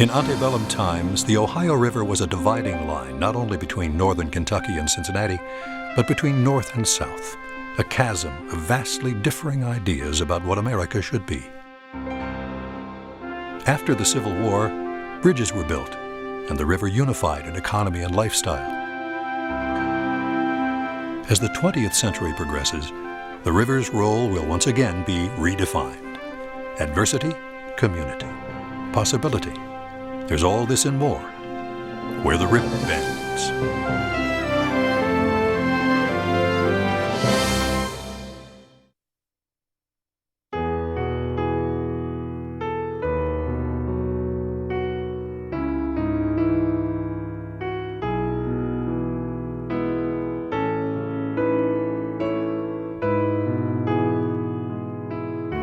In antebellum times, the Ohio River was a dividing line not only between northern Kentucky and Cincinnati, but between north and south, a chasm of vastly differing ideas about what America should be. After the Civil War, bridges were built, and the river unified in economy and lifestyle. As the 20th century progresses, the river's role will once again be redefined. Adversity, community, possibility. There's all this and more where the river bends.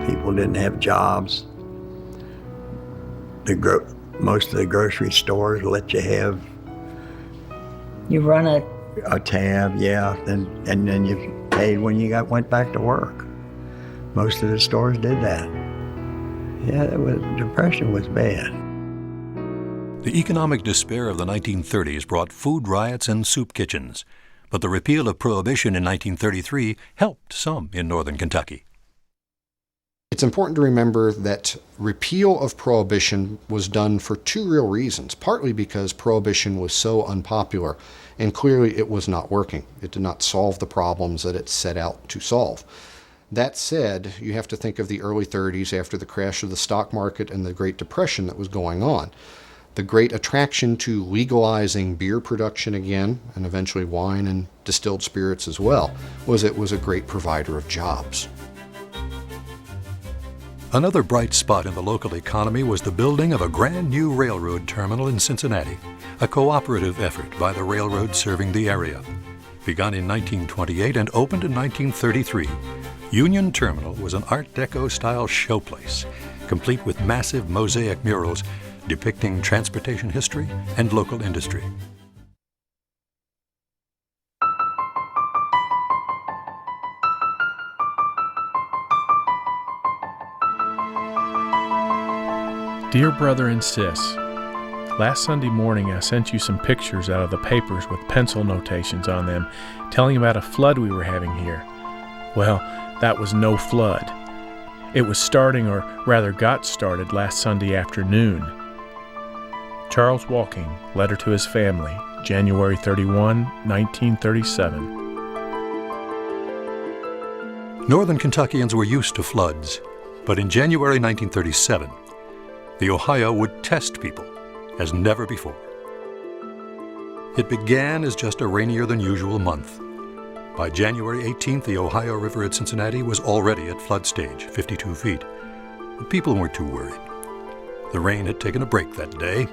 People didn't have jobs. Most of the grocery stores let you have You run a tab, yeah, and then you paid when you went back to work. Most of the stores did that. Yeah, depression was bad. The economic despair of the 1930s brought food riots and soup kitchens, but the repeal of Prohibition in 1933 helped some in northern Kentucky. It's important to remember that repeal of Prohibition was done for two real reasons, partly because Prohibition was so unpopular, and clearly it was not working. It did not solve the problems that it set out to solve. That said, you have to think of the early 30s after the crash of the stock market and the Great Depression that was going on. The great attraction to legalizing beer production again, and eventually wine and distilled spirits as well, was it was a great provider of jobs. Another bright spot in the local economy was the building of a brand new railroad terminal in Cincinnati, a cooperative effort by the railroad serving the area. Begun in 1928 and opened in 1933, Union Terminal was an Art Deco-style showplace, complete with massive mosaic murals depicting transportation history and local industry. Dear Brother and Sis, last Sunday morning I sent you some pictures out of the papers with pencil notations on them, telling about a flood we were having here. Well, that was no flood. It was starting, or rather got started, last Sunday afternoon. Charles Walking, letter to his family, January 31, 1937. Northern Kentuckians were used to floods, but in January 1937, the Ohio would test people as never before. It began as just a rainier than usual month. By January 18th, the Ohio River at Cincinnati was already at flood stage, 52 feet. But people weren't too worried. The rain had taken a break that day,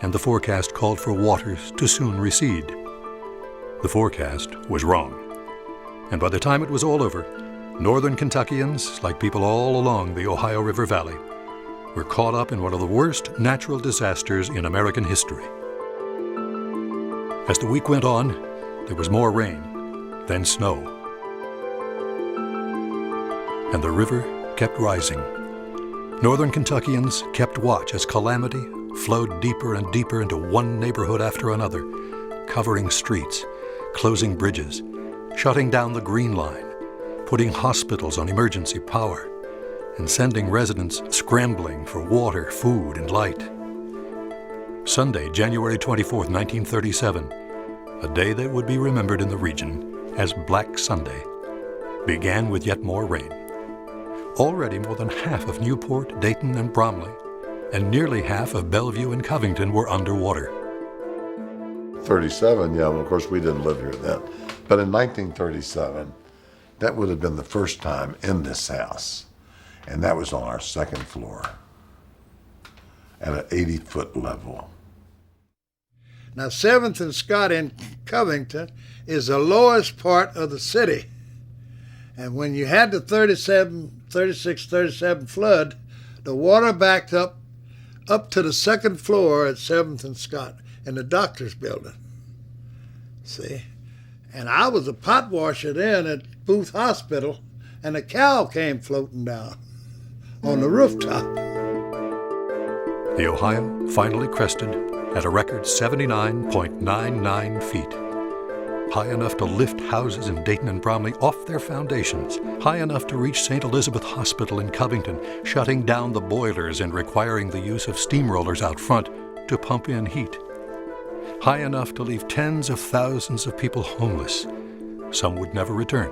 and the forecast called for waters to soon recede. The forecast was wrong. And by the time it was all over, northern Kentuckians, like people all along the Ohio River Valley, were caught up in one of the worst natural disasters in American history. As the week went on, there was more rain, then snow. And the river kept rising. Northern Kentuckians kept watch as calamity flowed deeper and deeper into one neighborhood after another, covering streets, closing bridges, shutting down the Green Line, putting hospitals on emergency power, and sending residents scrambling for water, food, and light. Sunday, January 24, 1937, a day that would be remembered in the region as Black Sunday, began with yet more rain. Already more than half of Newport, Dayton, and Bromley, and nearly half of Bellevue and Covington were underwater. 37, yeah, well, of course we didn't live here then. But in 1937, that would have been the first time in this house. And that was on our second floor at an 80-foot level. Now, 7th and Scott in Covington is the lowest part of the city. And when you had the 36-37 flood, the water backed up to the second floor at 7th and Scott in the doctor's building. See? And I was a pot washer then at Booth Hospital, and a cow came floating down on the rooftop. The Ohio finally crested at a record 79.99 feet. High enough to lift houses in Dayton and Bromley off their foundations, high enough to reach St. Elizabeth Hospital in Covington, shutting down the boilers and requiring the use of steamrollers out front to pump in heat. High enough to leave tens of thousands of people homeless, some would never return,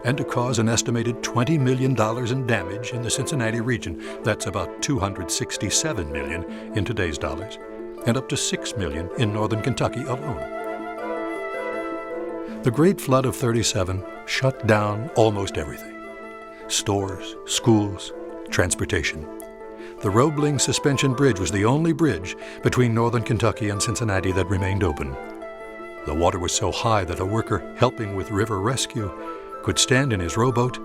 and to cause an estimated $20 million in damage in the Cincinnati region. That's about $267 million in today's dollars, and up to $6 million in northern Kentucky alone. The Great Flood of '37 shut down almost everything: stores, schools, transportation. The Roebling Suspension Bridge was the only bridge between northern Kentucky and Cincinnati that remained open. The water was so high that a worker helping with river rescue could stand in his rowboat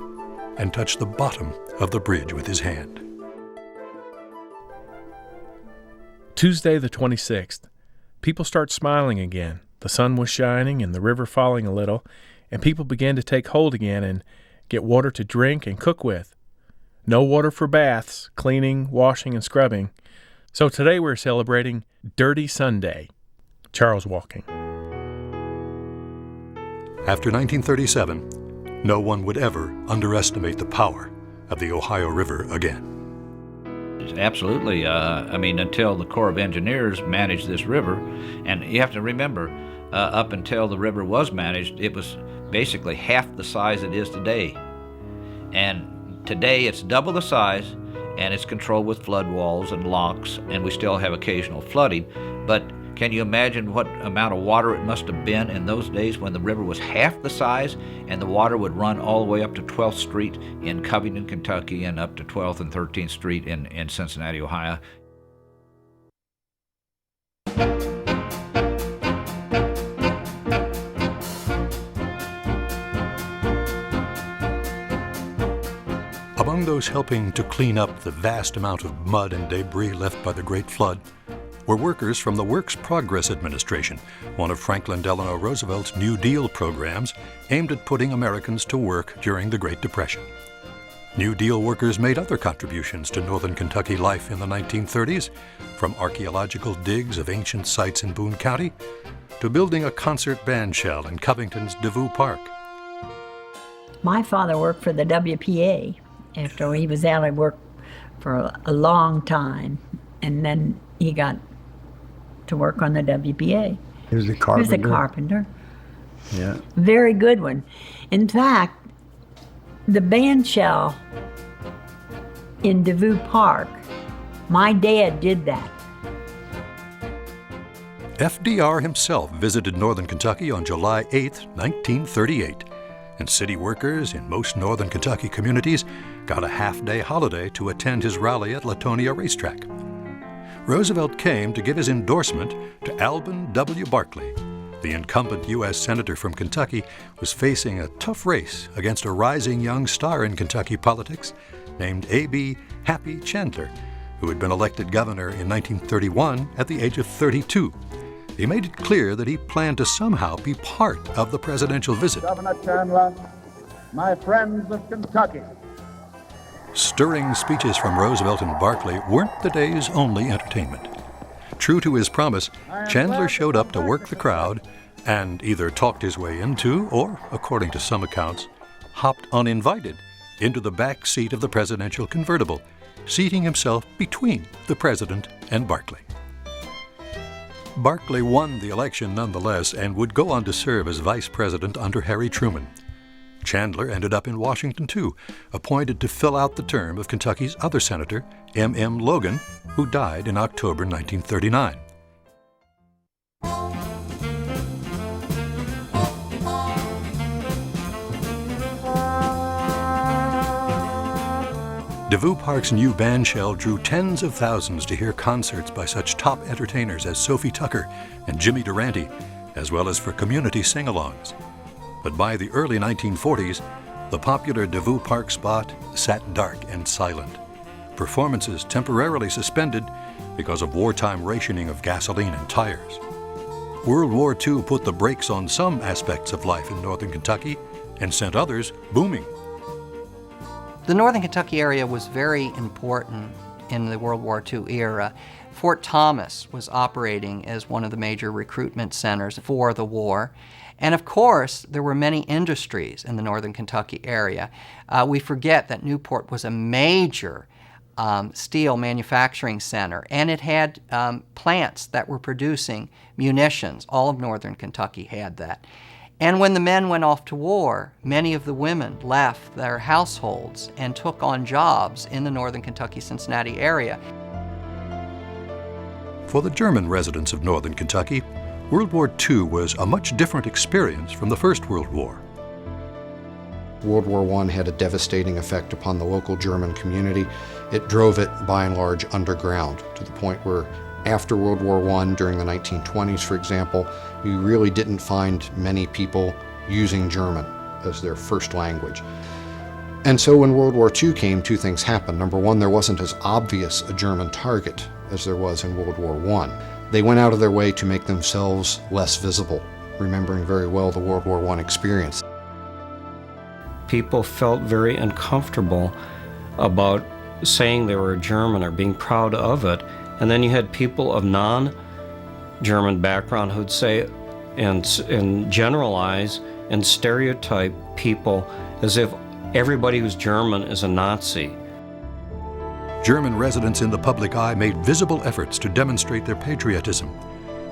and touch the bottom of the bridge with his hand. Tuesday the 26th. People start smiling again. The sun was shining and the river falling a little, and people began to take hold again and get water to drink and cook with. No water for baths, cleaning, washing, and scrubbing. So today we're celebrating Dirty Sunday. Charles Walking. After 1937, no one would ever underestimate the power of the Ohio River again. Absolutely. Until the Corps of Engineers managed this river, and you have to remember, up until the river was managed, it was basically half the size it is today. And today it's double the size, and it's controlled with flood walls and locks, and we still have occasional flooding. But can you imagine what amount of water it must have been in those days when the river was half the size, and the water would run all the way up to 12th Street in Covington, Kentucky, and up to 12th and 13th Street in Cincinnati, Ohio. Among those helping to clean up the vast amount of mud and debris left by the Great Flood were workers from the Works Progress Administration, one of Franklin Delano Roosevelt's New Deal programs aimed at putting Americans to work during the Great Depression. New Deal workers made other contributions to northern Kentucky life in the 1930s, from archaeological digs of ancient sites in Boone County to building a concert band shell in Covington's DeVue Park. My father worked for the WPA. After he was out of work for a long time, and then he got to work on the WPA. He was a carpenter. He was a carpenter. Yeah. Very good one. In fact, the band shell in DeVue Park, my dad did that. FDR himself visited northern Kentucky on July 8, 1938, and city workers in most northern Kentucky communities got a half-day holiday to attend his rally at Latonia Racetrack. Roosevelt came to give his endorsement to Alben W. Barkley. The incumbent U.S. Senator from Kentucky was facing a tough race against a rising young star in Kentucky politics named A.B. Happy Chandler, who had been elected governor in 1931 at the age of 32. He made it clear that he planned to somehow be part of the presidential visit. Governor Chandler, my friends of Kentucky. Stirring speeches from Roosevelt and Barkley weren't the day's only entertainment. True to his promise, Chandler showed up to work the crowd and either talked his way into, or, according to some accounts, hopped uninvited into the back seat of the presidential convertible, seating himself between the president and Barkley. Barkley won the election nonetheless and would go on to serve as vice president under Harry Truman. Chandler ended up in Washington, too, appointed to fill out the term of Kentucky's other senator, M.M. Logan, who died in October 1939. DeVue Park's new band shell drew tens of thousands to hear concerts by such top entertainers as Sophie Tucker and Jimmy Durante, as well as for community sing-alongs. But by the early 1940s, the popular DeVue Park spot sat dark and silent. Performances temporarily suspended because of wartime rationing of gasoline and tires. World War II put the brakes on some aspects of life in northern Kentucky and sent others booming. The northern Kentucky area was very important in the World War II era. Fort Thomas was operating as one of the major recruitment centers for the war. And of course, there were many industries in the northern Kentucky area. We forget that Newport was a major steel manufacturing center, and it had plants that were producing munitions. All of northern Kentucky had that. And when the men went off to war, many of the women left their households and took on jobs in the northern Kentucky-Cincinnati area. For the German residents of northern Kentucky, World War II was a much different experience from the First World War. World War I had a devastating effect upon the local German community. It drove it, by and large, underground, to the point where after World War I, during the 1920s, for example, you really didn't find many people using German as their first language. And so when World War II came, two things happened. Number one, there wasn't as obvious a German target as there was in World War I. They went out of their way to make themselves less visible, remembering very well the World War I experience. People felt very uncomfortable about saying they were German or being proud of it. And then you had people of non-German background who'd say and generalize and stereotype people as if everybody who's German is a Nazi. German residents in the public eye made visible efforts to demonstrate their patriotism.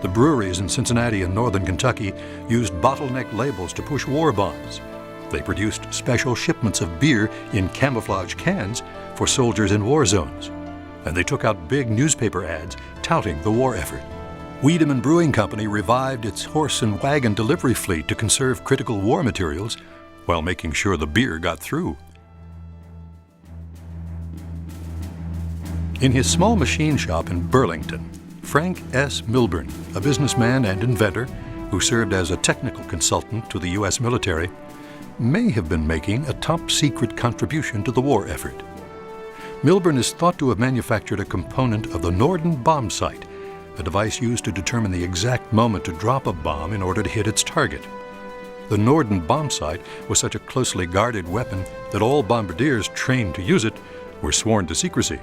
The breweries in Cincinnati and northern Kentucky used bottleneck labels to push war bonds. They produced special shipments of beer in camouflage cans for soldiers in war zones. And they took out big newspaper ads touting the war effort. Wiedemann Brewing Company revived its horse and wagon delivery fleet to conserve critical war materials while making sure the beer got through. In his small machine shop in Burlington, Frank S. Milburn, a businessman and inventor who served as a technical consultant to the U.S. military, may have been making a top-secret contribution to the war effort. Milburn is thought to have manufactured a component of the Norden bomb sight, a device used to determine the exact moment to drop a bomb in order to hit its target. The Norden bomb sight was such a closely guarded weapon that all bombardiers trained to use it were sworn to secrecy.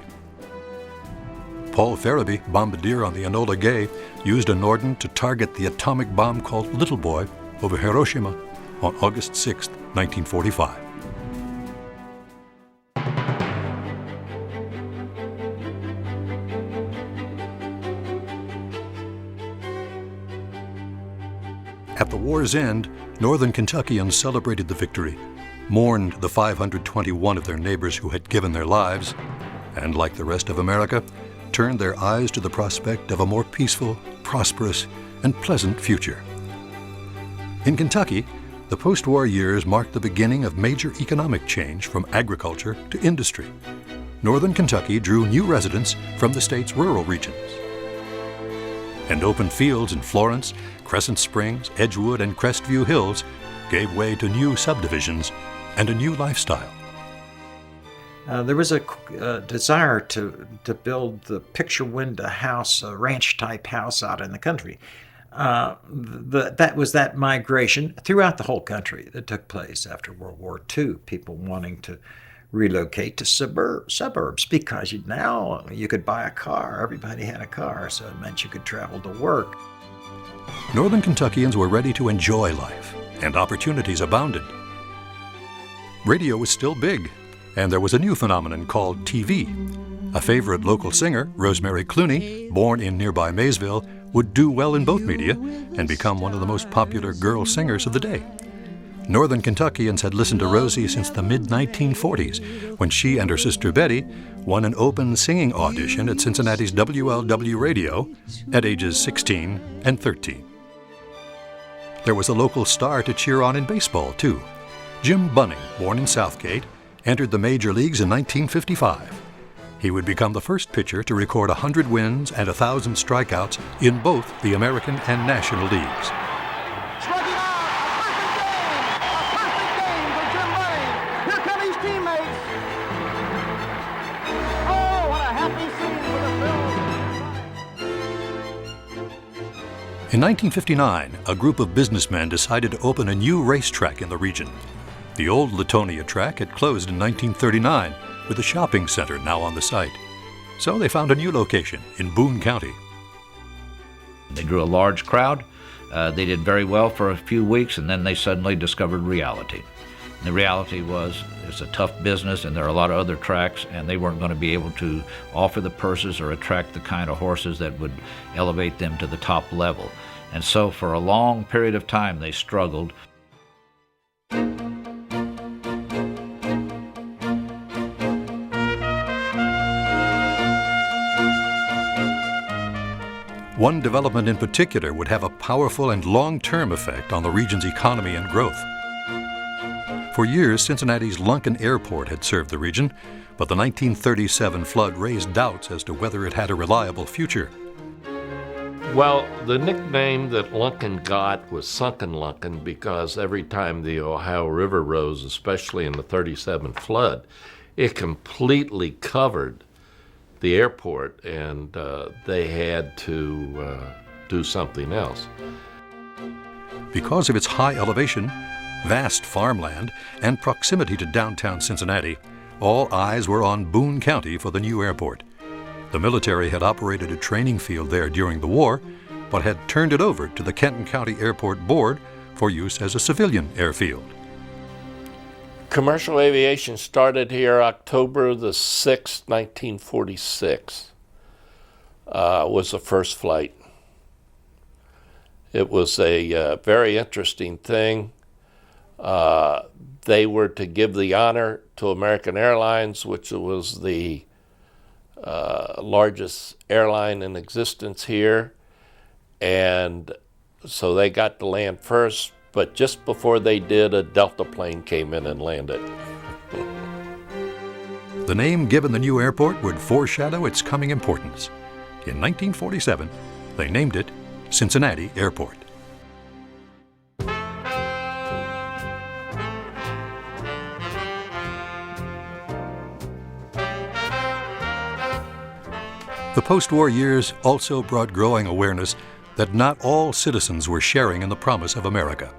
Paul Farabee, bombardier on the Enola Gay, used a Norden to target the atomic bomb called Little Boy over Hiroshima on August 6, 1945. At the war's end, northern Kentuckians celebrated the victory, mourned the 521 of their neighbors who had given their lives, and like the rest of America, turned their eyes to the prospect of a more peaceful, prosperous, and pleasant future. In Kentucky, the post-war years marked the beginning of major economic change from agriculture to industry. Northern Kentucky drew new residents from the state's rural regions. And open fields in Florence, Crescent Springs, Edgewood, and Crestview Hills gave way to new subdivisions and a new lifestyle. There was a desire to build the picture window house, a ranch-type house out in the country. That was that migration throughout the whole country that took place after World War II, people wanting to relocate to suburbs because now you could buy a car. Everybody had a car, so it meant you could travel to work. Northern Kentuckians were ready to enjoy life, and opportunities abounded. Radio was still big, and there was a new phenomenon called TV. A favorite local singer, Rosemary Clooney, born in nearby Maysville, would do well in both media and become one of the most popular girl singers of the day. Northern Kentuckians had listened to Rosie since the mid-1940s, when she and her sister Betty won an open singing audition at Cincinnati's WLW Radio at ages 16 and 13. There was a local star to cheer on in baseball, too. Jim Bunning, born in Southgate, entered the major leagues in 1955. He would become the first pitcher to record 100 wins and 1,000 strikeouts in both the American and National Leagues. Slugging out, a perfect game for Jim Bunning. Here come his teammates. Oh, what a happy scene for the Phils. In 1959, a group of businessmen decided to open a new racetrack in the region. The old Latonia track had closed in 1939, with a shopping center now on the site. So they found a new location in Boone County. They drew a large crowd. They did very well for a few weeks, and then they suddenly discovered reality. And the reality was it's a tough business, and there are a lot of other tracks, and they weren't going to be able to offer the purses or attract the kind of horses that would elevate them to the top level. And so for a long period of time, they struggled. One development in particular would have a powerful and long-term effect on the region's economy and growth. For years, Cincinnati's Lunken Airport had served the region, but the 1937 flood raised doubts as to whether it had a reliable future. Well, the nickname that Lunken got was Sunken Lunken because every time the Ohio River rose, especially in the 37 flood, it completely covered the airport, and they had to do something else. Because of its high elevation, vast farmland, and proximity to downtown Cincinnati, all eyes were on Boone County for the new airport. The military had operated a training field there during the war, but had turned it over to the Kenton County Airport Board for use as a civilian airfield. Commercial aviation started here October the 6th, 1946, was the first flight. It was a very interesting thing. They were to give the honor to American Airlines, which was the largest airline in existence here. And so they got to land first, but just before they did, a Delta plane came in and landed. The name given the new airport would foreshadow its coming importance. In 1947, they named it Cincinnati Airport. The post-war years also brought growing awareness that not all citizens were sharing in the promise of America.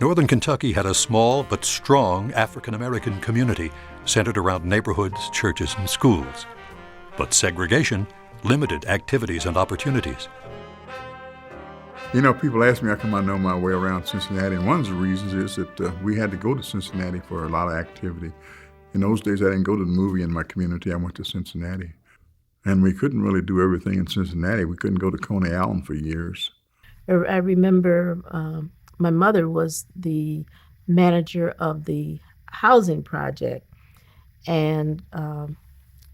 Northern Kentucky had a small but strong African-American community centered around neighborhoods, churches, and schools. But segregation limited activities and opportunities. You know, people ask me how come I know my way around Cincinnati, and one of the reasons is that we had to go to Cincinnati for a lot of activity. In those days, I didn't go to the movie in my community. I went to Cincinnati. And we couldn't really do everything in Cincinnati. We couldn't go to Coney Island for years. I remember my mother was the manager of the housing project, and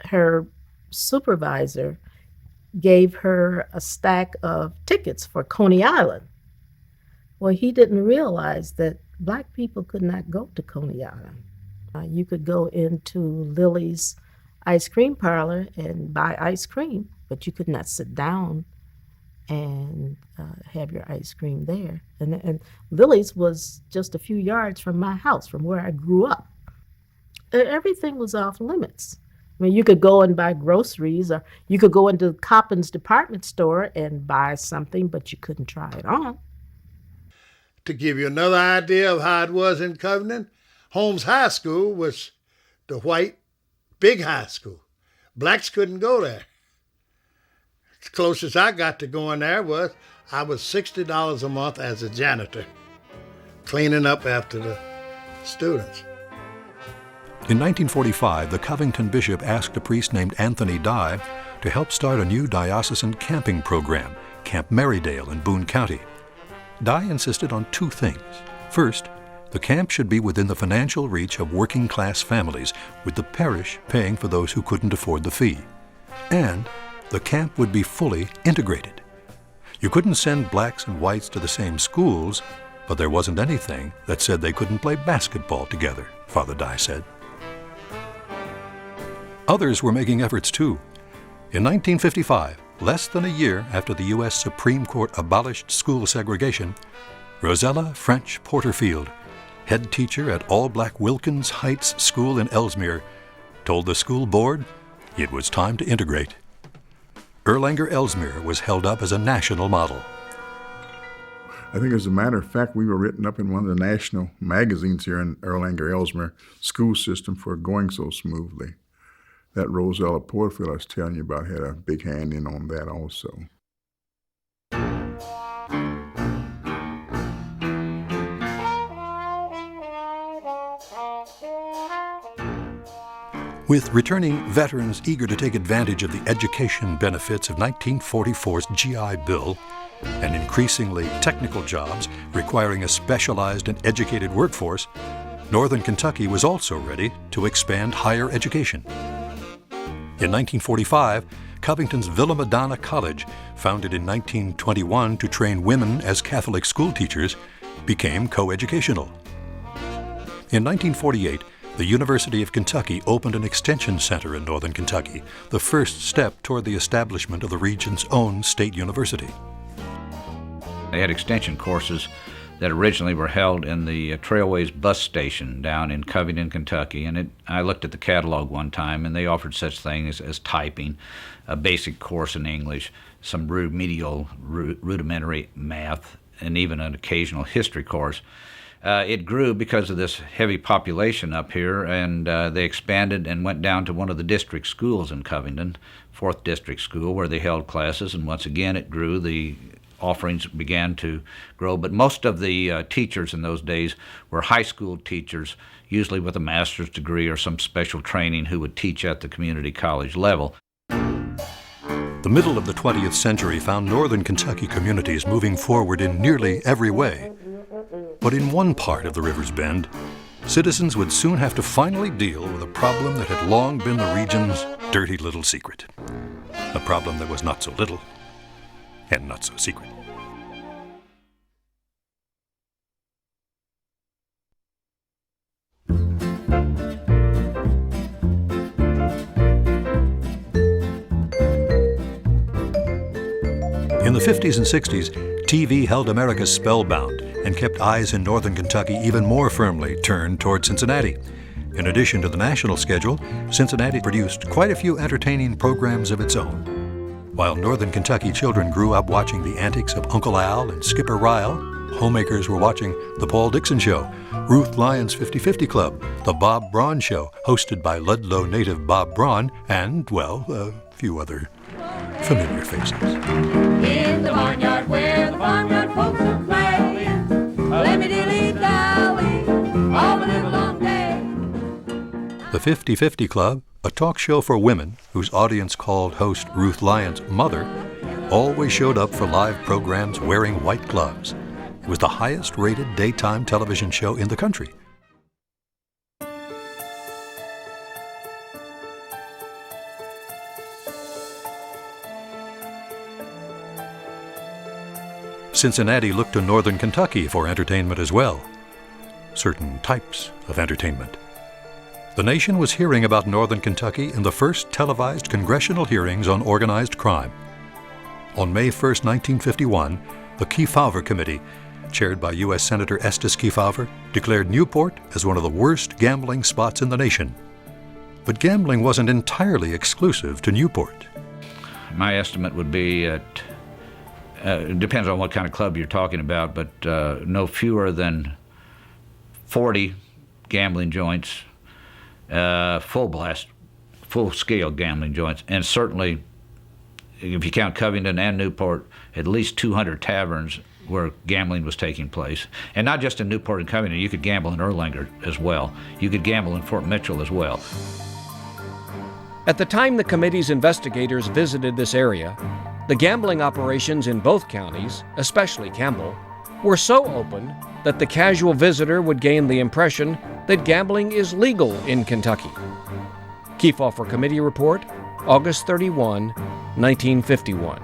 her supervisor gave her a stack of tickets for Coney Island. Well, he didn't realize that Black people could not go to Coney Island. You could go into Lily's ice cream parlor and buy ice cream, but you could not sit down and have your ice cream there. And Lily's was just a few yards from my house, from where I grew up. Everything was off limits. I mean, you could go and buy groceries, or you could go into Coppin's department store and buy something, but you couldn't try it on. To give you another idea of how it was in Covenant, Holmes High School was the white big high school. Blacks couldn't go there. The closest I got to going there was I was $60 a month as a janitor, cleaning up after the students. In 1945, the Covington bishop asked a priest named Anthony Dye to help start a new diocesan camping program, Camp Marydale in Boone County. Dye insisted on two things. First, the camp should be within the financial reach of working-class families, with the parish paying for those who couldn't afford the fee. And the camp would be fully integrated. You couldn't send blacks and whites to the same schools, but there wasn't anything that said they couldn't play basketball together, Father Dye said. Others were making efforts too. In 1955, less than a year after the U.S. Supreme Court abolished school segregation, Rosella French Porterfield, head teacher at all-black Wilkins Heights School in Ellesmere, told the school board it was time to integrate. Erlanger Ellesmere was held up as a national model. I think as a matter of fact, we were written up in one of the national magazines here in Erlanger Ellesmere school system for going so smoothly. that Rosella Porterfield I was telling you about had a big hand in on that also. With returning veterans eager to take advantage of the education benefits of 1944's GI Bill and increasingly technical jobs requiring a specialized and educated workforce, Northern Kentucky was also ready to expand higher education. In 1945, Covington's Villa Madonna College, founded in 1921 to train women as Catholic school teachers, became coeducational. In 1948, the University of Kentucky opened an extension center in Northern Kentucky, the first step toward the establishment of the region's own state university. They had extension courses that originally were held in the Trailways bus station down in Covington, Kentucky, and I looked at the catalog one time, and they offered such things as typing, a basic course in English, some rudimentary math, and even an occasional history course. It grew because of this heavy population up here, and they expanded and went down to one of the district schools in Covington, 4th District School, where they held classes, and once again it grew. The offerings began to grow, but most of the teachers in those days were high school teachers, usually with a master's degree or some special training, who would teach at the community college level. The middle of the 20th century found Northern Kentucky communities moving forward in nearly every way. But in one part of the river's bend, citizens would soon have to finally deal with a problem that had long been the region's dirty little secret. A problem that was not so little and not so secret. In the 50s and 60s, TV held America spellbound and kept eyes in Northern Kentucky even more firmly turned toward Cincinnati. In addition to the national schedule, Cincinnati produced quite a few entertaining programs of its own. While Northern Kentucky children grew up watching the antics of Uncle Al and Skipper Ryle, homemakers were watching The Paul Dixon Show, Ruth Lyon's 50/50 Club, The Bob Braun Show, hosted by Ludlow native Bob Braun, and, well, a few other familiar faces. In the barnyard where the farmyard folks are playing, lemmy-dilly-dally, all the live long day. The 50/50 Club, a talk show for women whose audience called host Ruth Lyon's mother, always showed up for live programs wearing white gloves. It was the highest-rated daytime television show in the country. Cincinnati looked to Northern Kentucky for entertainment as well. Certain types of entertainment. The nation was hearing about Northern Kentucky in the first televised congressional hearings on organized crime. On May 1, 1951, the Kefauver Committee, chaired by U.S. Senator Estes Kefauver, declared Newport as one of the worst gambling spots in the nation. But gambling wasn't entirely exclusive to Newport. My estimate would be it depends on what kind of club you're talking about, but no fewer than 40 gambling joints, full-scale gambling joints, and certainly, if you count Covington and Newport, at least 200 taverns where gambling was taking place. And not just in Newport and Covington, you could gamble in Erlanger as well. You could gamble in Fort Mitchell as well. At the time the committee's investigators visited this area, the gambling operations in both counties, especially Campbell, were so open that the casual visitor would gain the impression that gambling is legal in Kentucky. Kefauver Committee Report, August 31, 1951.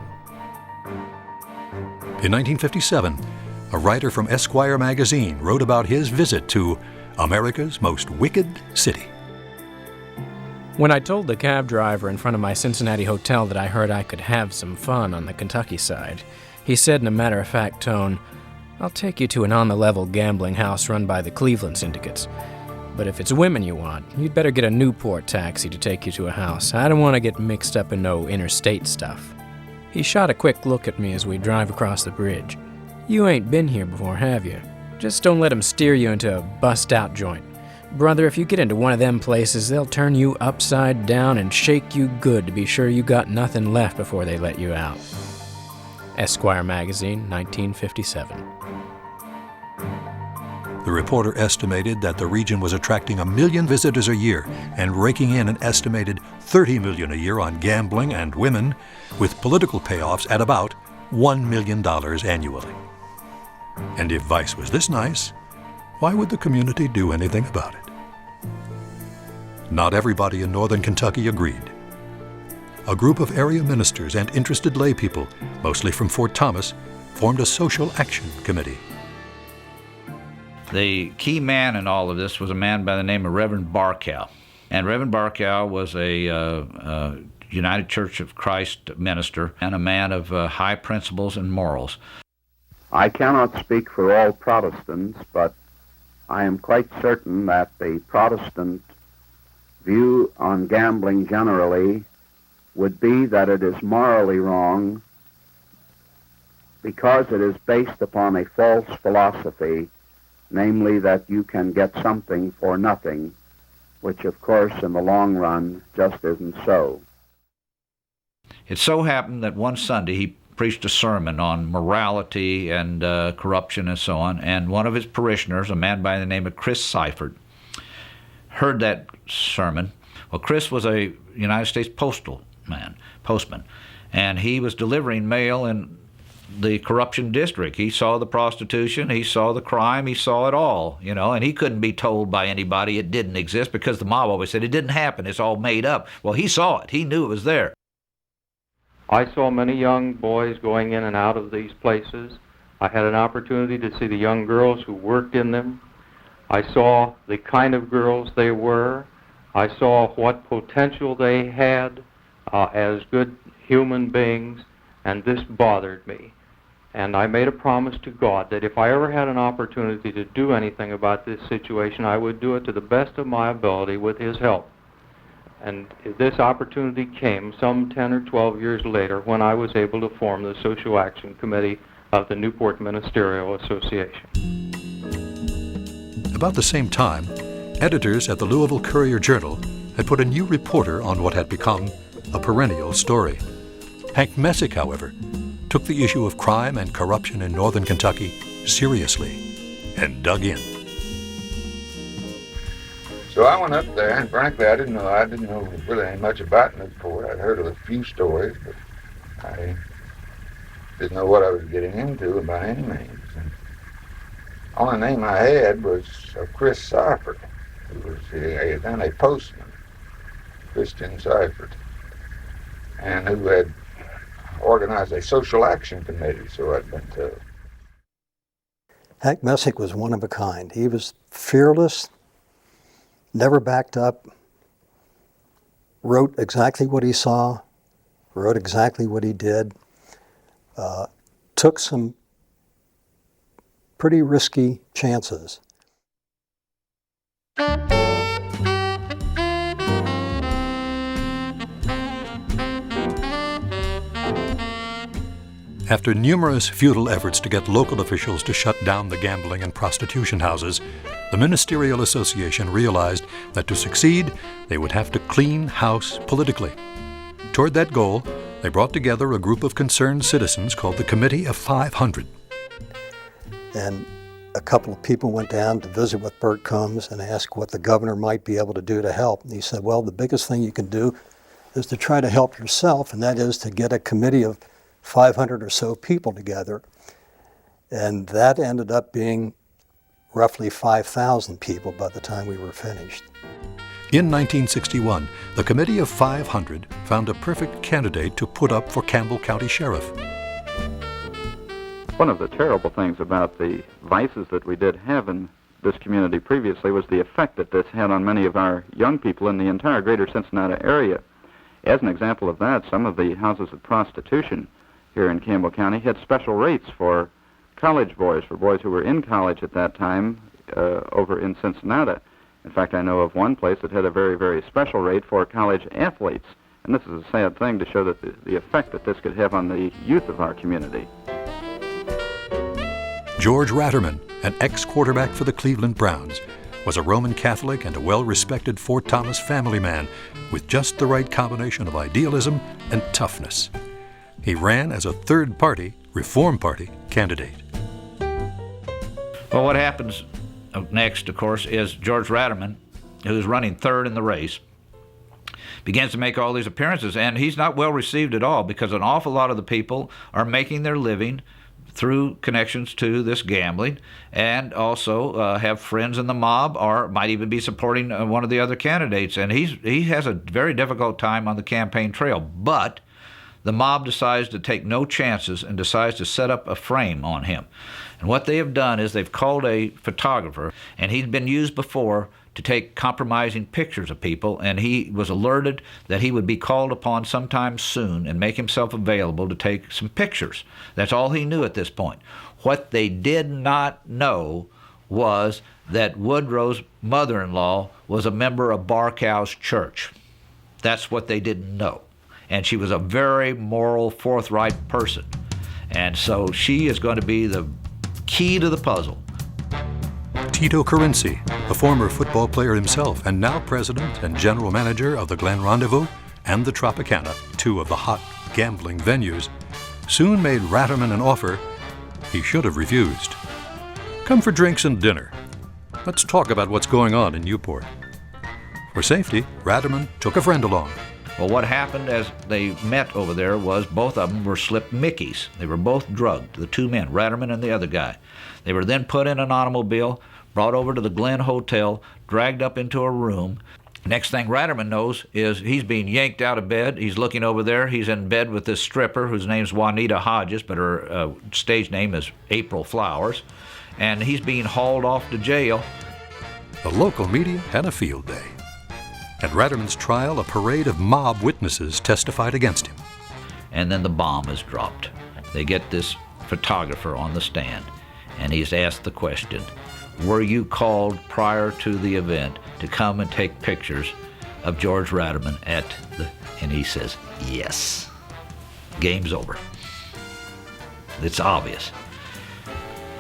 In 1957, a writer from Esquire magazine wrote about his visit to America's most wicked city. When I told the cab driver in front of my Cincinnati hotel that I heard I could have some fun on the Kentucky side, he said in a matter-of-fact tone, "I'll take you to an on-the-level gambling house run by the Cleveland syndicates. But if it's women you want, you'd better get a Newport taxi to take you to a house. I don't want to get mixed up in no interstate stuff." He shot a quick look at me as we drive across the bridge. "You ain't been here before, have you? Just don't let 'em steer you into a bust-out joint. Brother, if you get into one of them places, they'll turn you upside down and shake you good to be sure you got nothing left before they let you out. Esquire Magazine, 1957. The reporter estimated that the region was attracting 1 million visitors a year and raking in an estimated $30 million a year on gambling and women, with political payoffs at about $1 million annually. And if Vice was this nice, why would the community do anything about it? Not everybody in northern Kentucky agreed. A group of area ministers and interested laypeople, mostly from Fort Thomas, formed a social action committee. The key man in all of this was a man by the name of Reverend Barkow. And Reverend Barkow was a United Church of Christ minister and a man of high principles and morals. I cannot speak for all Protestants, but I am quite certain that the Protestant view on gambling generally would be that it is morally wrong because it is based upon a false philosophy, namely that you can get something for nothing, which of course in the long run just isn't so. It so happened that one Sunday he preached a sermon on morality and corruption and so on, and one of his parishioners, a man by the name of Chris Seifert, heard that sermon. Well, Chris was a United States postman, and he was delivering mail in the corruption district. He saw the prostitution, he saw the crime, he saw it all, and he couldn't be told by anybody it didn't exist because the mob always said it didn't happen, it's all made up. Well, he saw it, he knew it was there. I saw many young boys going in and out of these places. I had an opportunity to see the young girls who worked in them. I saw the kind of girls they were. I saw what potential they had as good human beings, and this bothered me. And I made a promise to God that if I ever had an opportunity to do anything about this situation, I would do it to the best of my ability with His help. And this opportunity came some 10 or 12 years later when I was able to form the Social Action Committee of the Newport Ministerial Association. About the same time, editors at the Louisville Courier-Journal had put a new reporter on what had become a perennial story. Hank Messick, however, took the issue of crime and corruption in northern Kentucky seriously and dug in. So I went up there, and frankly, I didn't know really much about Newport. I'd heard of a few stories, but I didn't know what I was getting into by any means. And the only name I had was Chris Seifert, who was then a postman, Christian Seifert, and who had organized a social action committee, so I'd been told. Hank Messick was one of a kind. He was fearless, never backed up, wrote exactly what he saw, wrote exactly what he did, took some pretty risky chances. After numerous futile efforts to get local officials to shut down the gambling and prostitution houses, the Ministerial Association realized that to succeed, they would have to clean house politically. Toward that goal, they brought together a group of concerned citizens called the Committee of 500. And a couple of people went down to visit with Bert Combs and asked what the governor might be able to do to help. And he said, well, the biggest thing you can do is to try to help yourself, and that is to get a committee of 500 or so people together. And that ended up being roughly 5,000 people by the time we were finished. In 1961, the Committee of 500 found a perfect candidate to put up for Campbell County Sheriff. One of the terrible things about the vices that we did have in this community previously was the effect that this had on many of our young people in the entire greater Cincinnati area. As an example of that, some of the houses of prostitution here in Campbell County had special rates for college boys, for boys who were in college at that time over in Cincinnati. In fact, I know of one place that had a very, very special rate for college athletes. And this is a sad thing to show that the effect that this could have on the youth of our community. George Ratterman, an ex-quarterback for the Cleveland Browns, was a Roman Catholic and a well-respected Fort Thomas family man with just the right combination of idealism and toughness. He ran as a third-party, Reform Party candidate. Well, what happens next, of course, is George Ratterman, who's running third in the race, begins to make all these appearances, and he's not well received at all because an awful lot of the people are making their living through connections to this gambling, and also have friends in the mob or might even be supporting one of the other candidates. And he has a very difficult time on the campaign trail. But the mob decides to take no chances and decides to set up a frame on him. And what they have done is they've called a photographer, and he'd been used before to take compromising pictures of people, and he was alerted that he would be called upon sometime soon and make himself available to take some pictures. That's all he knew at this point. What they did not know was that Woodrow's mother-in-law was a member of Barcow's church. That's what they didn't know. And she was a very moral, forthright person. And so she is going to be the key to the puzzle. Tito Carinci, a former football player himself and now president and general manager of the Glen Rendezvous and the Tropicana, two of the hot gambling venues, soon made Ratterman an offer he should have refused. Come for drinks and dinner. Let's talk about what's going on in Newport. For safety, Ratterman took a friend along. Well, what happened as they met over there was both of them were slipped Mickeys. They were both drugged, the two men, Ratterman and the other guy. They were then put in an automobile, brought over to the Glen Hotel, dragged up into a room. Next thing Ratterman knows is he's being yanked out of bed. He's looking over there. He's in bed with this stripper whose name's Juanita Hodges, but her stage name is April Flowers. And he's being hauled off to jail. The local media had a field day. At Ratterman's trial, a parade of mob witnesses testified against him. And then the bomb is dropped. They get this photographer on the stand, and he's asked the question, were you called prior to the event to come and take pictures of George Ratterman and he says, yes. Game's over. It's obvious.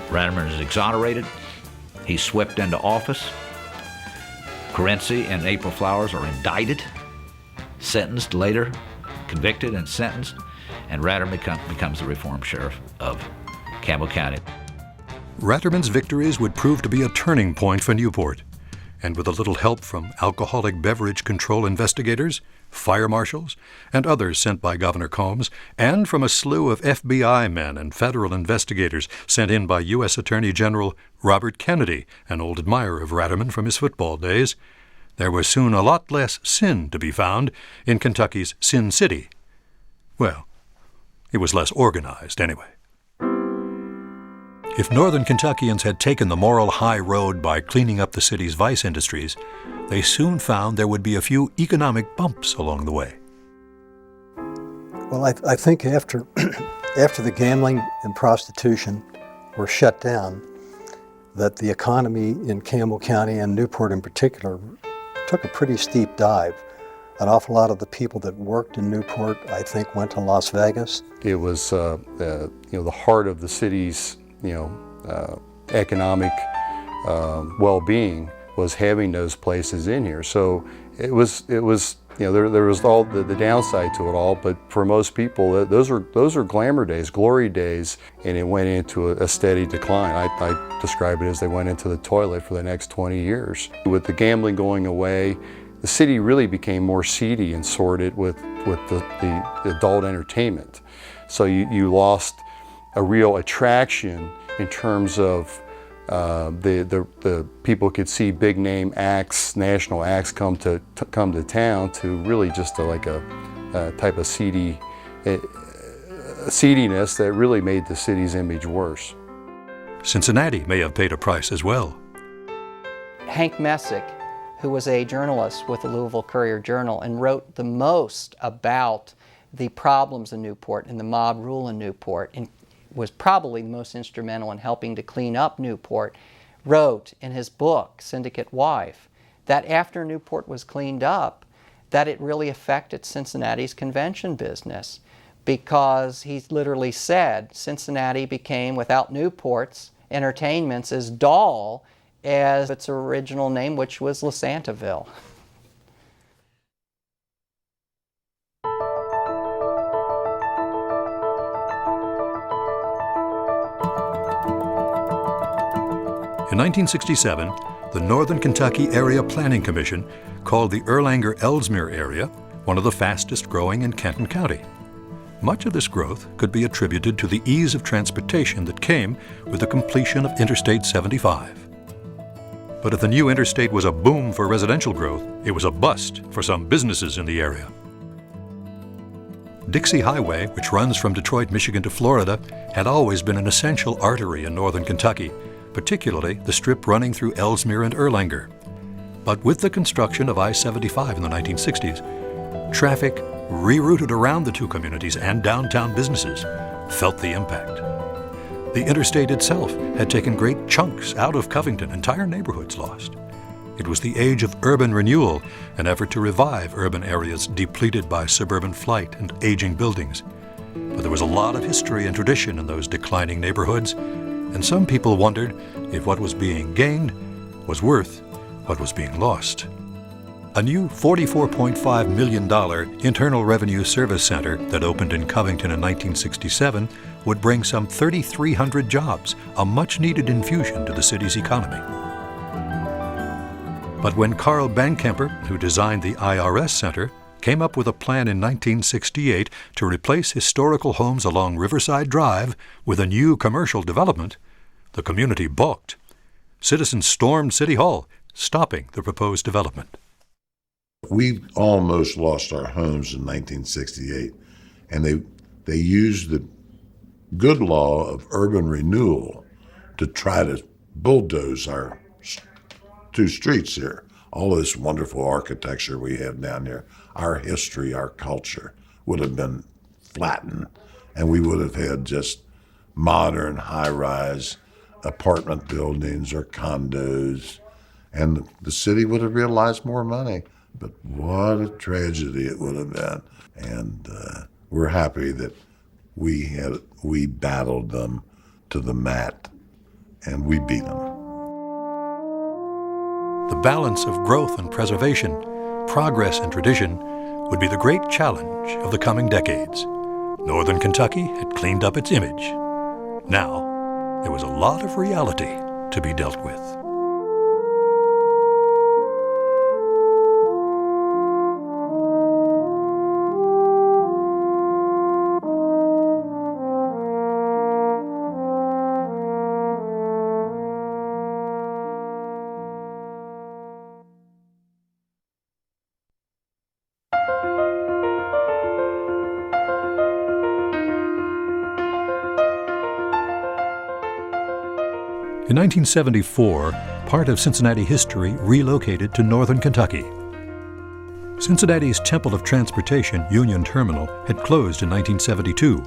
Ratterman is exonerated. He's swept into office. Carinci and April Flowers are indicted, sentenced later, convicted and sentenced, and Ratterman becomes the reform sheriff of Campbell County. Ratterman's victories would prove to be a turning point for Newport, and with a little help from alcoholic beverage control investigators, fire marshals, and others sent by Governor Combs, and from a slew of FBI men and federal investigators sent in by U.S. Attorney General Robert Kennedy, an old admirer of Ratterman from his football days, there was soon a lot less sin to be found in Kentucky's Sin City. Well, it was less organized anyway. If Northern Kentuckians had taken the moral high road by cleaning up the city's vice industries, they soon found there would be a few economic bumps along the way. Well, I think after the gambling and prostitution were shut down, that the economy in Campbell County and Newport in particular took a pretty steep dive. An awful lot of the people that worked in Newport, I think, went to Las Vegas. It was the heart of the city's economic well-being was having those places in here. So it was there was all the downside to it all, but for most people those are glamour days, glory days, and it went into a steady decline. I describe it as they went into the toilet for the next 20 years. With the gambling going away, the city really became more seedy and sordid with the adult entertainment. So you lost a real attraction in terms of the people could see big name acts, national acts come to town, to really just a type of seediness that really made the city's image worse. Cincinnati may have paid a price as well. Hank Messick, who was a journalist with the Louisville Courier-Journal and wrote the most about the problems in Newport and the mob rule in Newport, and was probably the most instrumental in helping to clean up Newport, wrote in his book, Syndicate Wife, that after Newport was cleaned up, that it really affected Cincinnati's convention business, because he literally said Cincinnati became, without Newport's entertainments, as dull as its original name, which was Lasantaville. In 1967, the Northern Kentucky Area Planning Commission called the Erlanger-Ellesmere area one of the fastest growing in Kenton County. Much of this growth could be attributed to the ease of transportation that came with the completion of Interstate 75. But if the new interstate was a boom for residential growth, it was a bust for some businesses in the area. Dixie Highway, which runs from Detroit, Michigan to Florida, had always been an essential artery in northern Kentucky, particularly the strip running through Ellesmere and Erlanger. But with the construction of I-75 in the 1960s, traffic rerouted around the two communities, and downtown businesses felt the impact. The interstate itself had taken great chunks out of Covington, entire neighborhoods lost. It was the age of urban renewal, an effort to revive urban areas depleted by suburban flight and aging buildings. But there was a lot of history and tradition in those declining neighborhoods, and some people wondered if what was being gained was worth what was being lost. A new $44.5 million Internal Revenue Service Center that opened in Covington in 1967 would bring some 3,300 jobs, a much-needed infusion to the city's economy. But when Carl Bankemper, who designed the IRS Center, came up with a plan in 1968 to replace historical homes along Riverside Drive with a new commercial development, the community balked. Citizens stormed City Hall, stopping the proposed development. We almost lost our homes in 1968, and they used the good law of urban renewal to try to bulldoze our two streets here. All this wonderful architecture we have down here, our history, our culture would have been flattened, and we would have had just modern high-rise apartment buildings or condos, and the city would have realized more money. But what a tragedy it would have been. And we're happy that we battled them to the mat, and we beat them. The balance of growth and preservation, progress and tradition, would be the great challenge of the coming decades. Northern Kentucky had cleaned up its image. Now, there was a lot of reality to be dealt with. In 1974, part of Cincinnati history relocated to northern Kentucky. Cincinnati's Temple of Transportation Union Terminal had closed in 1972,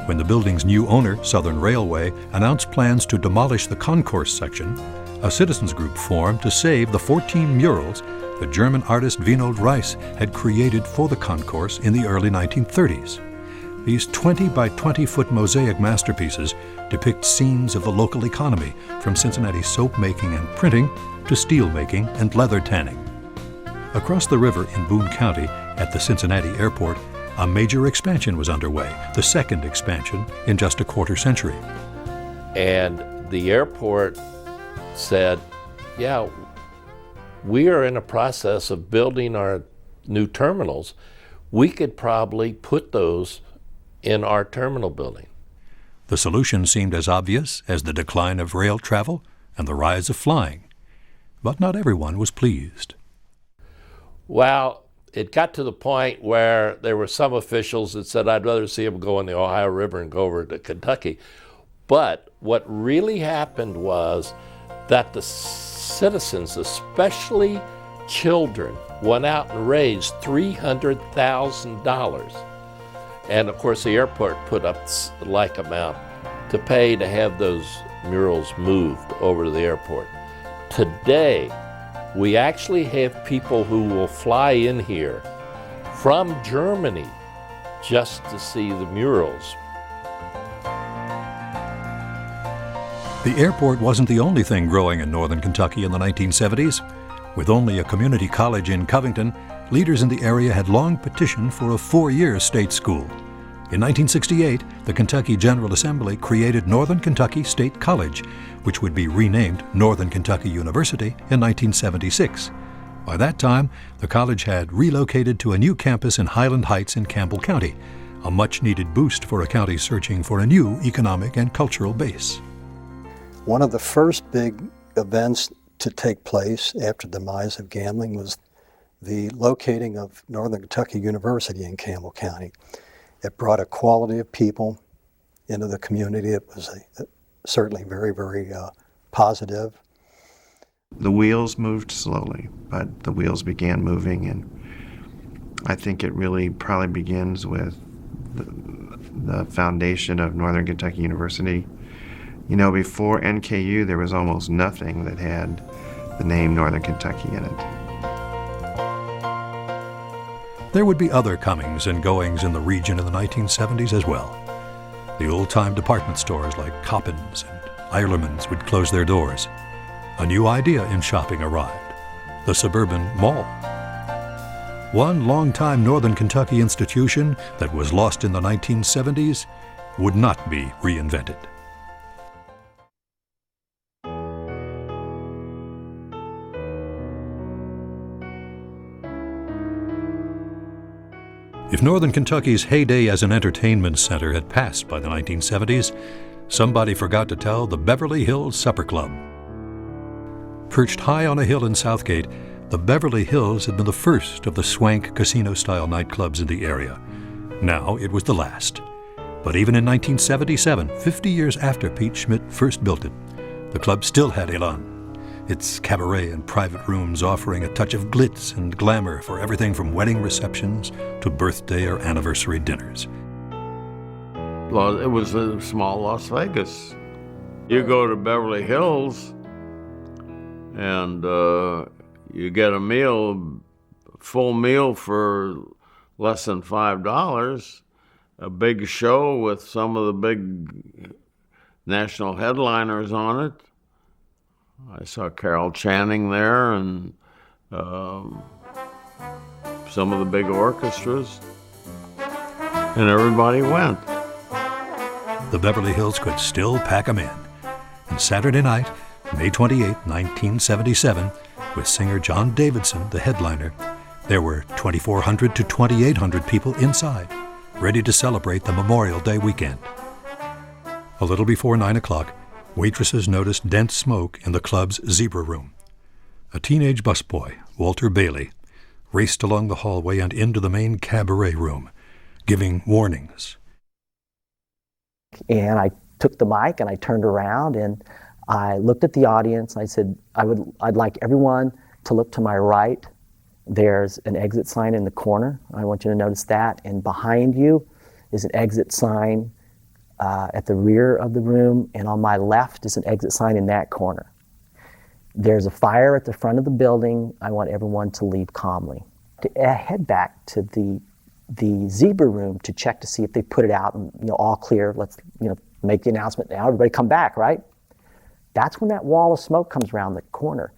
when the building's new owner, Southern Railway, announced plans to demolish the concourse section. A citizens group formed to save the 14 murals that German artist Winold Reiss had created for the concourse in the early 1930s. These 20 by 20 foot mosaic masterpieces depict scenes of the local economy, from Cincinnati soap making and printing to steel making and leather tanning. Across the river in Boone County, at the Cincinnati airport, a major expansion was underway, the second expansion in just a quarter century. And the airport said, yeah, we are in a process of building our new terminals. We could probably put those in our terminal building. The solution seemed as obvious as the decline of rail travel and the rise of flying. But not everyone was pleased. Well, it got to the point where there were some officials that said, I'd rather see them go in the Ohio River and go over to Kentucky. But what really happened was that the citizens, especially children, went out and raised $300,000. And of course the airport put up the like amount to pay to have those murals moved over to the airport. Today, we actually have people who will fly in here from Germany just to see the murals. The airport wasn't the only thing growing in northern Kentucky in the 1970s. With only a community college in Covington, leaders in the area had long petitioned for a 4-year state school. In 1968, the Kentucky General Assembly created Northern Kentucky State College, which would be renamed Northern Kentucky University in 1976. By that time, the college had relocated to a new campus in Highland Heights in Campbell County, a much-needed boost for a county searching for a new economic and cultural base. One of the first big events to take place after the demise of gambling was the locating of Northern Kentucky University in Campbell County. It brought a quality of people into the community. It was certainly very, very positive. The wheels moved slowly, but the wheels began moving, and I think it really probably begins with the foundation of Northern Kentucky University. You know, before NKU, there was almost nothing that had the name Northern Kentucky in it. There would be other comings and goings in the region in the 1970s as well. The old-time department stores like Coppins and Eierlemann's would close their doors. A new idea in shopping arrived, the suburban mall. One long-time Northern Kentucky institution that was lost in the 1970s would not be reinvented. If Northern Kentucky's heyday as an entertainment center had passed by the 1970s, somebody forgot to tell the Beverly Hills Supper Club. Perched high on a hill in Southgate, the Beverly Hills had been the first of the swank casino-style nightclubs in the area. Now it was the last. But even in 1977, 50 years after Pete Schmidt first built it, the club still had elan. Its cabaret and private rooms offering a touch of glitz and glamour for everything from wedding receptions to birthday or anniversary dinners. Well, it was a small Las Vegas. You go to Beverly Hills and you get a meal, full meal for less than $5, a big show with some of the big national headliners on it. I saw Carol Channing there and some of the big orchestras, and everybody went. The Beverly Hills could still pack 'em in. And Saturday night, May 28, 1977, with singer John Davidson, the headliner, there were 2,400 to 2,800 people inside, ready to celebrate the Memorial Day weekend. A little before 9 o'clock, waitresses noticed dense smoke in the club's zebra room. A teenage busboy, Walter Bailey, raced along the hallway and into the main cabaret room, giving warnings. And I took the mic and I turned around and I looked at the audience. I said, I'd like everyone to look to my right. There's an exit sign in the corner. I want you to notice that. And behind you is an exit sign at the rear of the room, and on my left is an exit sign in that corner. There's a fire at the front of the building. I want everyone to leave calmly. To head back to the zebra room to check to see if they put it out and all clear. Let's make the announcement now. Everybody come back, right? That's when that wall of smoke comes around the corner.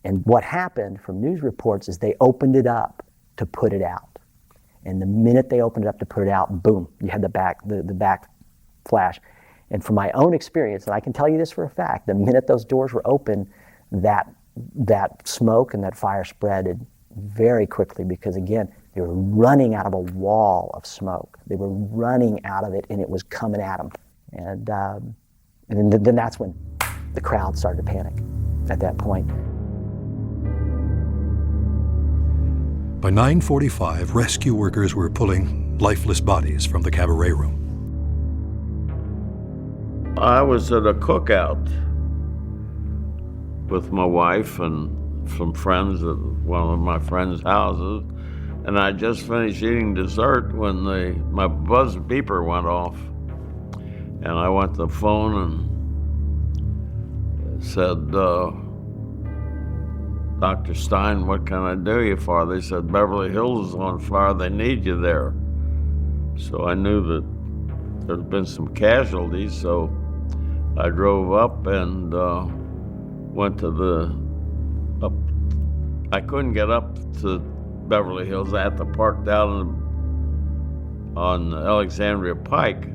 And what happened from news reports is they opened it up to put it out. And the minute they opened it up to put it out, boom, you had the back flash. And from my own experience, and I can tell you this for a fact, the minute those doors were open, that smoke and that fire spread very quickly because, again, they were running out of a wall of smoke. They were running out of it, and it was coming at them. And then that's when the crowd started to panic at that point. By 9:45, rescue workers were pulling lifeless bodies from the cabaret room. I was at a cookout with my wife and some friends at one of my friends' houses, and I just finished eating dessert when my buzz beeper went off. And I went to the phone and said, Dr. Stein, what can I do you for? They said, Beverly Hills is on fire, they need you there. So I knew that there'd been some casualties, so I drove up and went to up. I couldn't get up to Beverly Hills. I had to park down on Alexandria Pike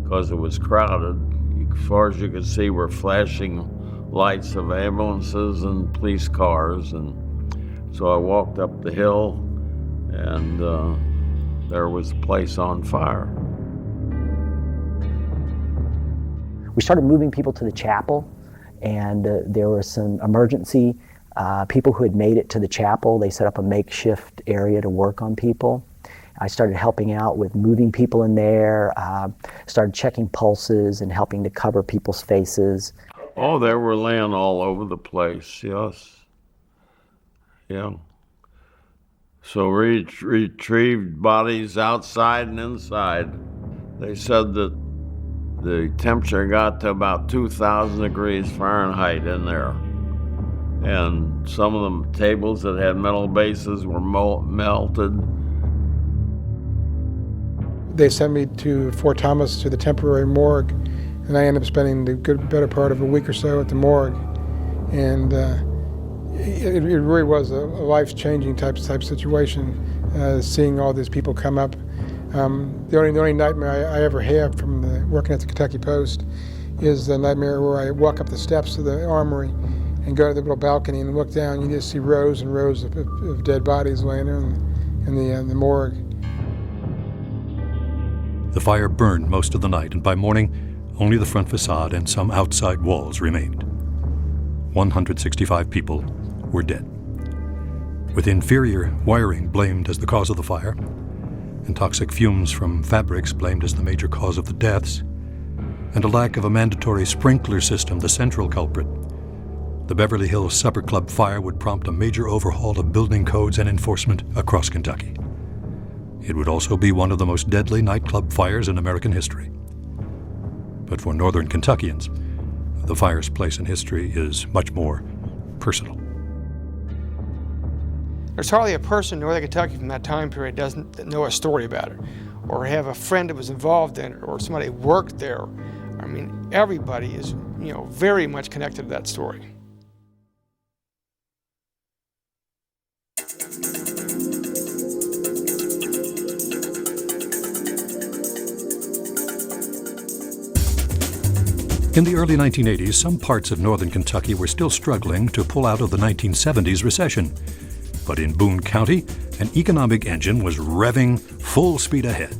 because it was crowded. As far as you could see were flashing lights of ambulances and police cars, and so I walked up the hill, and there was the place on fire. We started moving people to the chapel, and there were some emergency people who had made it to the chapel. They set up a makeshift area to work on people. I started helping out with moving people in there, started checking pulses and helping to cover people's faces. Oh, they were laying all over the place, yes. Yeah. So retrieved bodies outside and inside. They said that the temperature got to about 2,000 degrees Fahrenheit in there. And some of them tables that had metal bases were melted. They sent me to Fort Thomas to the temporary morgue, and I ended up spending the better part of a week or so at the morgue. And it really was a life-changing type situation, seeing all these people come up. The only nightmare I ever have from working at the Kentucky Post is the nightmare where I walk up the steps of the armory and go to the little balcony and look down. You just see rows and rows of dead bodies laying there in the morgue. The fire burned most of the night, and by morning, only the front facade and some outside walls remained. 165 people were dead, with inferior wiring blamed as the cause of the fire, and toxic fumes from fabrics blamed as the major cause of the deaths, and a lack of a mandatory sprinkler system the central culprit. The Beverly Hills Supper Club fire would prompt a major overhaul of building codes and enforcement across Kentucky. It would also be one of the most deadly nightclub fires in American history. But for Northern Kentuckians, the fire's place in history is much more personal. There's hardly a person in Northern Kentucky from that time period doesn't know a story about it, or have a friend that was involved in it, or somebody worked there. I mean, everybody is, very much connected to that story. In the early 1980s, some parts of northern Kentucky were still struggling to pull out of the 1970s recession. But in Boone County, an economic engine was revving full speed ahead.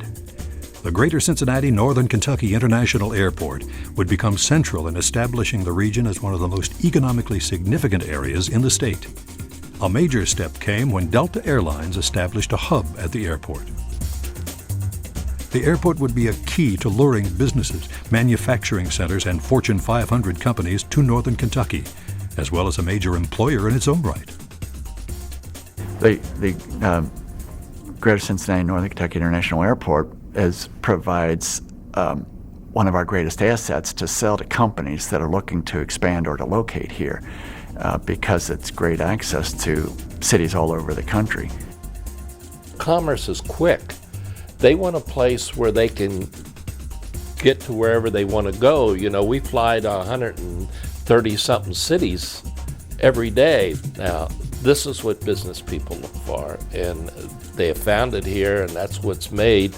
The Greater Cincinnati Northern Kentucky International Airport would become central in establishing the region as one of the most economically significant areas in the state. A major step came when Delta Airlines established a hub at the airport. The airport would be a key to luring businesses, manufacturing centers, and Fortune 500 companies to northern Kentucky, as well as a major employer in its own right. The Greater Cincinnati Northern Kentucky International Airport provides one of our greatest assets to sell to companies that are looking to expand or to locate here because it's great access to cities all over the country. Commerce is quick. They want a place where they can get to wherever they want to go. We fly to 130-something cities every day. Now, this is what business people look for, and they have found it here, and that's what's made,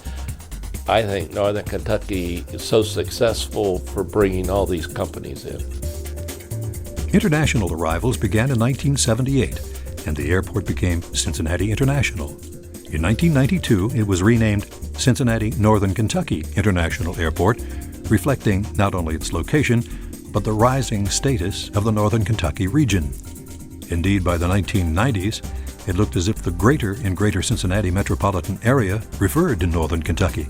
I think, Northern Kentucky so successful for bringing all these companies in. International arrivals began in 1978, and the airport became Cincinnati International. In 1992, it was renamed Cincinnati Northern Kentucky International Airport, reflecting not only its location, but the rising status of the Northern Kentucky region. Indeed, by the 1990s, it looked as if the greater in Greater Cincinnati metropolitan area referred to Northern Kentucky.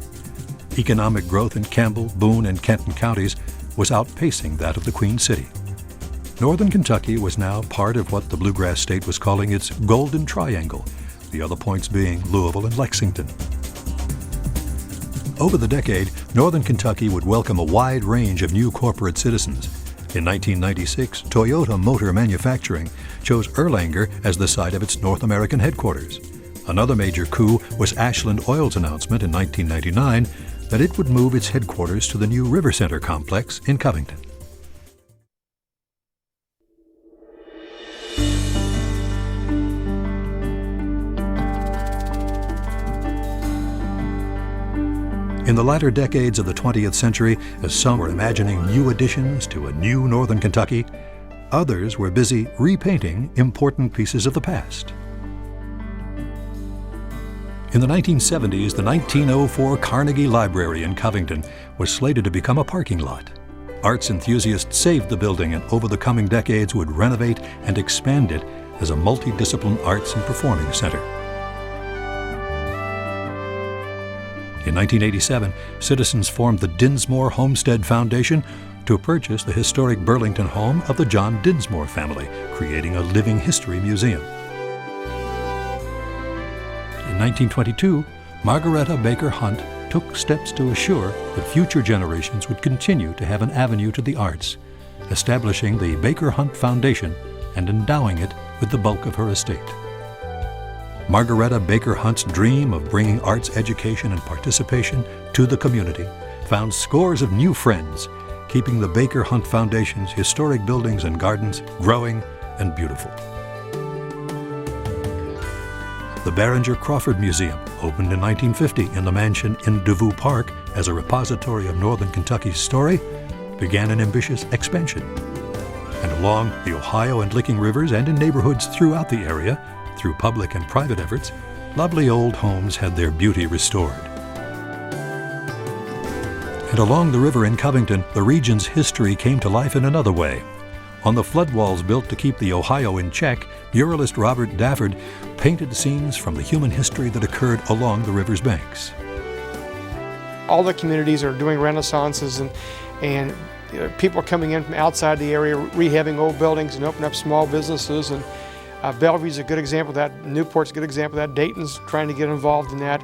Economic growth in Campbell, Boone, and Kenton counties was outpacing that of the Queen City. Northern Kentucky was now part of what the Bluegrass State was calling its Golden Triangle, the other points being Louisville and Lexington. Over the decade, Northern Kentucky would welcome a wide range of new corporate citizens. In 1996, Toyota Motor Manufacturing chose Erlanger as the site of its North American headquarters. Another major coup was Ashland Oil's announcement in 1999 that it would move its headquarters to the new River Center complex in Covington. In the latter decades of the 20th century, as some were imagining new additions to a new northern Kentucky, others were busy repainting important pieces of the past. In the 1970s, the 1904 Carnegie Library in Covington was slated to become a parking lot. Arts enthusiasts saved the building and over the coming decades would renovate and expand it as a multidiscipline arts and performing center. In 1987, citizens formed the Dinsmore Homestead Foundation to purchase the historic Burlington home of the John Dinsmore family, creating a living history museum. In 1922, Margaretta Baker Hunt took steps to assure that future generations would continue to have an avenue to the arts, establishing the Baker Hunt Foundation and endowing it with the bulk of her estate. Margaretta Baker Hunt's dream of bringing arts education and participation to the community found scores of new friends, keeping the Baker Hunt Foundation's historic buildings and gardens growing and beautiful. The Barringer Crawford Museum opened in 1950 in the mansion in Devou Park as a repository of Northern Kentucky's story, began an ambitious expansion. And along the Ohio and Licking Rivers and in neighborhoods throughout the area, through public and private efforts, lovely old homes had their beauty restored. And along the river in Covington, the region's history came to life in another way. On the flood walls built to keep the Ohio in check, muralist Robert Dafford painted scenes from the human history that occurred along the river's banks. All the communities are doing renaissances and people are coming in from outside the area, rehabbing old buildings and opening up small businesses. And Bellevue's a good example of that. Newport's a good example of that. Dayton's trying to get involved in that.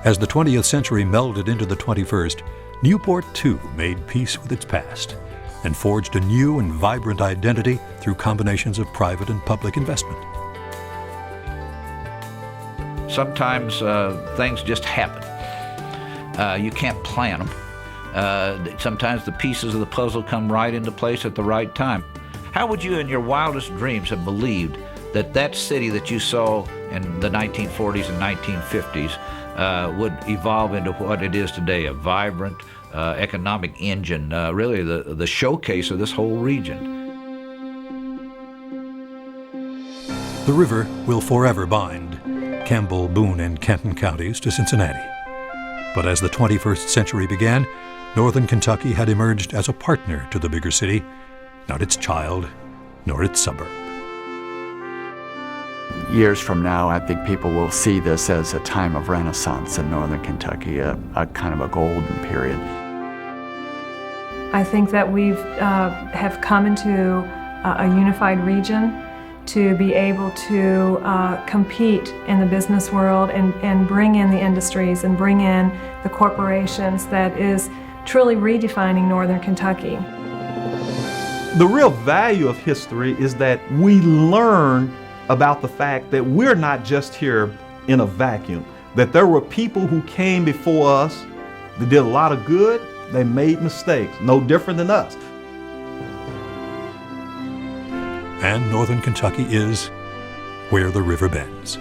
As the 20th century melded into the 21st, Newport too made peace with its past and forged a new and vibrant identity through combinations of private and public investment. Sometimes things just happen. You can't plan them. Sometimes the pieces of the puzzle come right into place at the right time. How would you in your wildest dreams have believed that that city that you saw in the 1940s and 1950s would evolve into what it is today, a vibrant economic engine, really the showcase of this whole region? The river will forever bind Campbell, Boone, and Kenton counties to Cincinnati. But as the 21st century began, Northern Kentucky had emerged as a partner to the bigger city, not its child, nor its suburb. Years from now, I think people will see this as a time of renaissance in Northern Kentucky, a kind of a golden period. I think that we have come into a unified region to be able to compete in the business world and bring in the industries and bring in the corporations that is truly redefining Northern Kentucky. The real value of history is that we learn about the fact that we're not just here in a vacuum, that there were people who came before us that did a lot of good, they made mistakes, no different than us. And Northern Kentucky is where the river bends.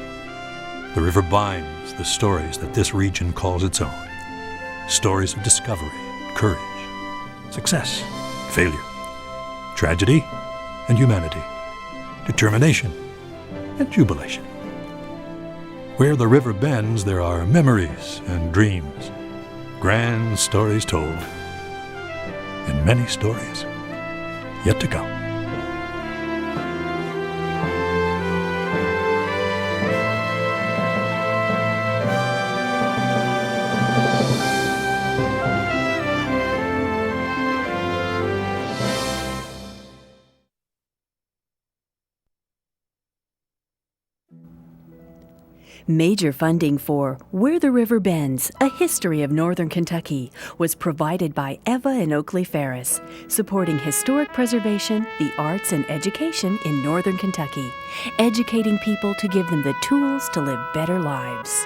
The river binds the stories that this region calls its own. Stories of discovery, courage, success, failure, tragedy and humanity, determination and jubilation. Where the river bends, there are memories and dreams, grand stories told, and many stories yet to come. Major funding for Where the River Bends, A History of Northern Kentucky was provided by Eva and Oakley Ferris, supporting historic preservation, the arts, and education in Northern Kentucky, educating people to give them the tools to live better lives.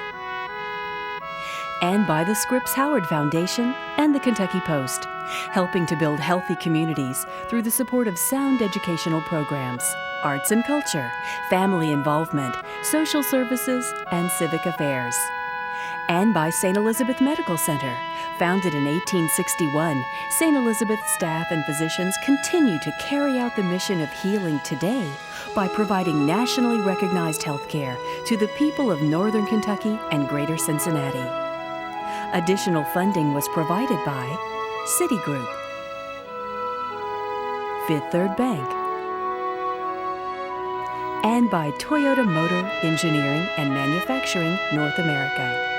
And by the Scripps Howard Foundation and the Kentucky Post, helping to build healthy communities through the support of sound educational programs, arts and culture, family involvement, social services, and civic affairs. and by St. Elizabeth Medical Center. Founded in 1861, St. Elizabeth staff and physicians continue to carry out the mission of healing today by providing nationally recognized health care to the people of Northern Kentucky and Greater Cincinnati. Additional funding was provided by Citigroup, Fifth Third Bank, and by Toyota Motor Engineering and Manufacturing North America.